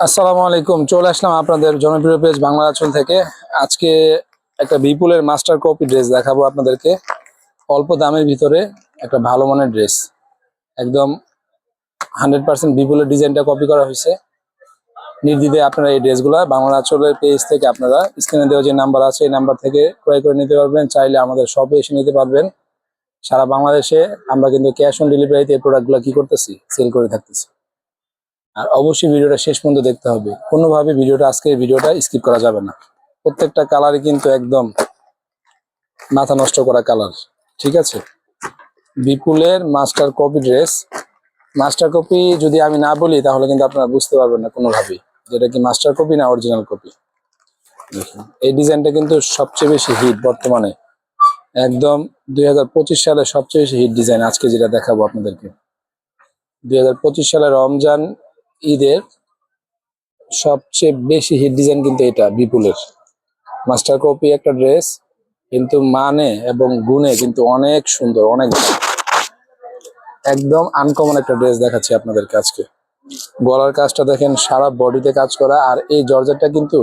আসসালামু আলাইকুম। চলে আসলাম আপনাদের জনপ্রিয় পেজ বাংলা আঁচল থেকে। আজকে একটা বিপুলের মাস্টার কপি ড্রেস দেখাবো আপনাদেরকে। অল্প দামের ভিতরে একটা ভালো মানের ড্রেস, একদম 100% বিপুলের ডিজাইনটা কপি করা হয়েছে। নির্দ্বিধায় আপনারা এই ড্রেসগুলো বাংলা আঁচলের পেজ থেকে আপনারা স্ক্রিনে দেওয়া যে নাম্বার আছে এই নাম্বার থেকে ক্রয় করে নিতে পারবেন। চাইলে আমাদের শপে এসে নিতে পারবেন। সারা বাংলাদেশে আমরা কিন্তু ক্যাশ অন ডেলিভারিতে এই প্রোডাক্টগুলো কি করতেছি, সেল করে থাকতেছি। আর অবশ্যই ভিডিওটা শেষ পর্যন্ত দেখতে হবে, কোনোভাবে আজকের ভিডিওটা স্কিপ করা যাবে না। প্রত্যেকটা কালারই কিন্তু একদম মাথা নষ্ট করা কালার, ঠিক আছে। বিপুলের master copy dress. Master copy যদি আমি না বলি তাহলে কিন্তু আপনারা বুঝতে পারবেন না কোনোভাবেই যেটা কি মাস্টার কপি না অরিজিনাল কপি। দেখুন এই ডিজাইনটা কিন্তু সবচেয়ে বেশি হিট বর্তমানে, একদম 2025 সালে সবচেয়ে বেশি হিট ডিজাইন আজকে যেটা দেখাবো আপনাদেরকে। 2025 সালে রমজান ঈদের সবচেয়ে বেশি হিট ডিজাইন কিন্তু এটা বিপুলের মাস্টার কপি একটা ড্রেস, কিন্তু মানে এবং গুণে কিন্তু অনেক সুন্দর, অনেক একদম আনকমন একটা ড্রেস দেখাচ্ছি আপনাদেরকে আজকে। গলার কাজটা দেখেন, সারা বডিতে কাজ করা। আর এই জর্জেটটা কিন্তু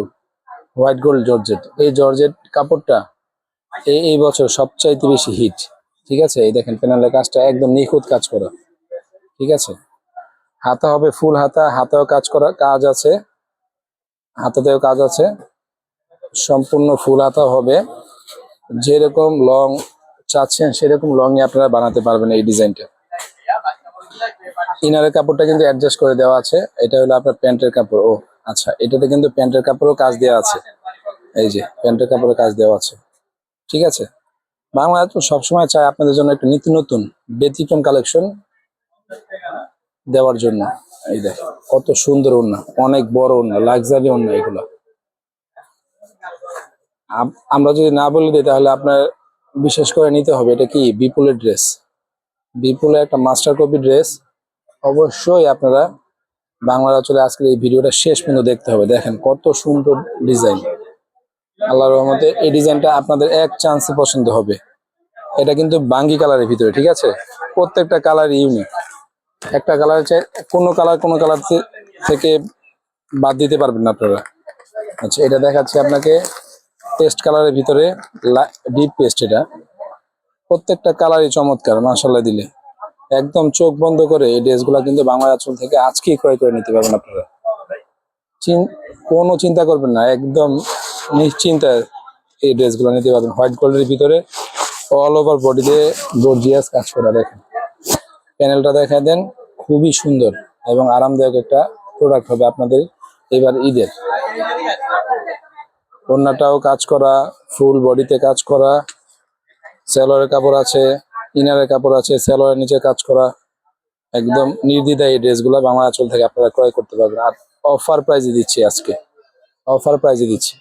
হোয়াইট গোল্ড জর্জেট। এই জর্জেট কাপড়টা এই বছর সবচাইতে বেশি হিট, ঠিক আছে। এই দেখেন প্যানেলের কাজটা একদম নিখুঁত কাজ করা, ঠিক আছে। হাতা হবে ফুল হাতা, হাতেও কাজ করা, কাজ আছে, হাতাতেও কাজ আছে, সম্পূর্ণ ফুল হাতা হবে। যেরকম লং চাচ্ছেন সেরকম লং এ আপনারা বানাতে পারবেন এই ডিজাইনটা। ইনারের কাপড়টা কিন্তু অ্যাডজাস্ট করে দেওয়া আছে। এটা হলো আপনার প্যান্টের কাপড়। ও আচ্ছা, এটাতে কিন্তু প্যান্টের কাপড়ও কাজ দেওয়া আছে। এই যে প্যান্টের কাপড়ের কাজ দেওয়া আছে, ঠিক আছে। বাংলা তো সবসময় চায় আপনাদের জন্য একটা নিত্য নতুন ব্যতিক্রম কালেকশন দেওয়ার জন্য। এই দেখ কত সুন্দর ওড়না, অনেক বড় ওড়না, লাক্সারি ওড়না এগুলো। আমরা যদি না বলে দিই তাহলে আপনার বিশেষ করে নিতে হবে এটা কি বিপুলের ড্রেস, বিপুলের একটা মাস্টার কপি ড্রেস। অবশ্যই আপনারা বাংলা আঁচলে আজকের এই ভিডিওটা শেষ পর্যন্ত দেখতে হবে। দেখেন কত সুন্দর ডিজাইন, আল্লাহর রহমতে এই ডিজাইনটা আপনাদের এক চান্সে পছন্দ হবে। এটা কিন্তু বাঙ্গি কালারের ভিতরে, ঠিক আছে। প্রত্যেকটা কালার ইউনিক, একটা কালার চাই কোনো কালার থেকে বাদ দিতে পারবেন না আপনারা। আচ্ছা, এটা দেখাচ্ছি আপনাকে পেস্ট কালারের ভিতরে, ডিপ পেস্ট। এটা প্রত্যেকটা কালারই চমৎকার, মাশাআল্লাহ দিলে একদম চোখ বন্ধ করে এই ড্রেসগুলো কিন্তু বাংলা আঁচল থেকে আজকেই ক্রয় করে নিতে পারবেন আপনারা। কোনো চিন্তা করবেন না, একদম নিশ্চিন্তায় এই ড্রেসগুলো নিতে পারবেন। হোয়াইট গোল্ডের ভিতরে অল ওভার বডিতে গর্জিয়াস কাজ করা। দেখেন প্যানেলটা দেখা দেন, খুবই সুন্দর এবং আরামদায়ক একটা প্রোডাক্ট হবে আপনাদের এবার ঈদের। ওড়নাটাও কাজ করা, ফুল বডিতে কাজ করা, সেলোয়ারের কাপড় আছে, ইনারের কাপড় আছে, সেলোয়ারের নিচে কাজ করা। একদম নির্দ্বিধায় এই ড্রেসগুলো বাংলা আঁচল থেকে আপনারা ক্রয় করতে পারবেন। আর অফার প্রাইজে দিচ্ছি আজকে, অফার প্রাইজে দিচ্ছি,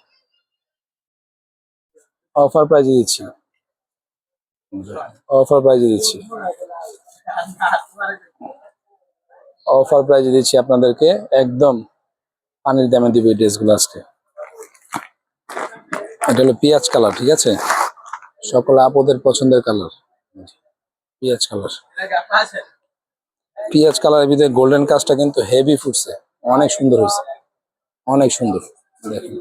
অফার প্রাইজে দিচ্ছি, অফার প্রাইজে দিচ্ছি, অফার প্রাইজে দিচ্ছি আপনাদেরকে। একদম পানির দামে দিবে এই ড্রেসগুলো আজকে। এটা হলো পেঁয়াজ কালার, ঠিক আছে। সকল আপদের পছন্দের কালার পেঁয়াজ কালার। পেঁয়াজ কালারের ভিতরে গোল্ডেন কাজটা কিন্তু হেভি ফুটছে, অনেক সুন্দর হয়েছে, অনেক সুন্দর। দেখেন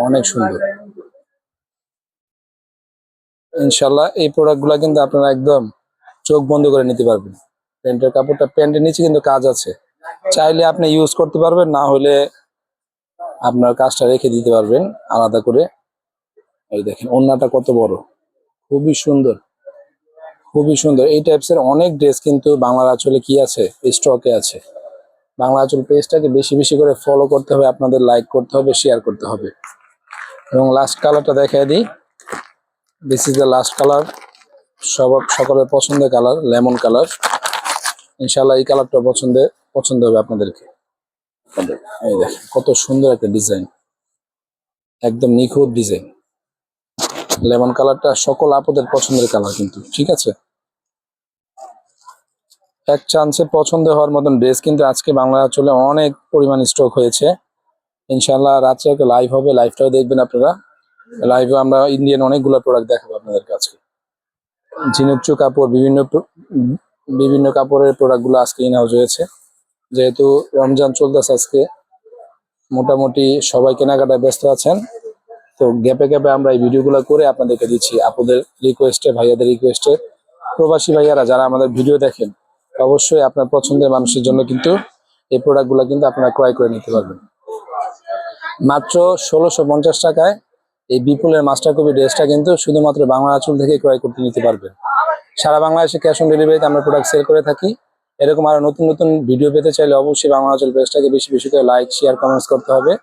অনেক সুন্দর। ইনশাল্লাহ এই প্রোডাক্টগুলো কিন্তু আপনারা একদম চোখ বন্ধ করে নিতে পারবেন। প্যান্টের কাপড়টা, প্যান্টের নিচে কিন্তু কাজ আছে, চাইলে আপনি ইউজ করতে পারবেন, না হলে আপনার কাজটা রেখে দিতে পারবেন আলাদা করে। এই দেখেন ওড়নাটা কত বড়, খুবই সুন্দর, খুবই সুন্দর। এই টাইপসের অনেক ড্রেস কিন্তু বাংলা আঁচলে কি আছে, স্টকে আছে। বাংলা আঁচল পেজটাকে বেশি বেশি করে ফলো করতে হবে আপনাদের, লাইক করতে হবে, শেয়ার করতে হবে। এবং লাস্ট কালারটা দেখাই দিই, this is the last colour, সকলের পছন্দের কালার, লেমন কালার। ইনশাল্লাহ এই কালারটা পছন্দ হবে আপনাদেরকে। এই দেখেন কত সুন্দর একটা ডিজাইন, একদম নিখুঁত ডিজাইন। লেমন কালারটা সকল আপদের পছন্দের কালার কিন্তু, ঠিক আছে। এক চান্সে পছন্দ হওয়ার মতন ড্রেস কিন্তু আজকে বাংলা আঁচলে অনেক পরিমাণ স্টক হয়েছে। ইনশাল্লাহ রাত্রে একটা লাইভ হবে, লাইভটাও দেখবেন আপনারা। লাইভে আমরা ইন্ডিয়ান অনেকগুলো প্রোডাক্ট দেখাবো আপনাদের কাছে। ঝিনুকচু কাপড়, বিভিন্ন বিভিন্ন কাপড়ের প্রোডাক্টগুলো আজকে ইন হাউস হয়েছে। যেহেতু রমজান চলতেছে আজকে, মোটামুটি সবাই কেনাকাটায় ব্যস্ত আছেন, তো গ্যাপে গ্যাপে আমরা এই ভিডিওগুলো করে আপনাদেরকে দিচ্ছি আপুদের রিকোয়েস্টে, ভাইয়াদের রিকোয়েস্টে। প্রবাসী ভাইয়ারা যারা আমাদের ভিডিও দেখেন, অবশ্যই আপনার পছন্দের মানুষের জন্য কিন্তু এই প্রোডাক্টগুলো কিন্তু আপনারা ক্রয় করে নিতে পারবেন মাত্র 1650 টাকায়। এই বিপুলের মাস্টার কপি ড্রেসটা কিন্তু শুধুমাত্র বাংলা আঁচল থেকে ক্রয় করতে নিতে পারবেন। সারা বাংলাদেশে ক্যাশ অন ডেলিভারিতে আমরা প্রোডাক্ট সেল করে থাকি। এরকম আরো নতুন নতুন ভিডিও পেতে চাইলে অবশ্যই বাংলা আঁচল পেজটাকে বেশি বেশি করে লাইক, শেয়ার, কমেন্টস করতে হবে।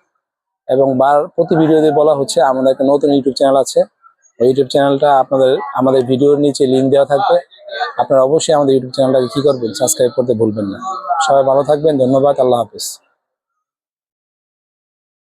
এবং প্রতি ভিডিওতে বলা হচ্ছে আমাদের একটা নতুন ইউটিউব চ্যানেল আছে। ওই ইউটিউব চ্যানেলটা আমাদের ভিডিওর নিচে লিঙ্ক দেওয়া থাকবে। আপনারা অবশ্যই আমাদের ইউটিউব চ্যানেলটাকে কি করবেন, সাবস্ক্রাইব করতে ভুলবেন না। সবাই ভালো থাকবেন, ধন্যবাদ, আল্লাহ হাফেজ।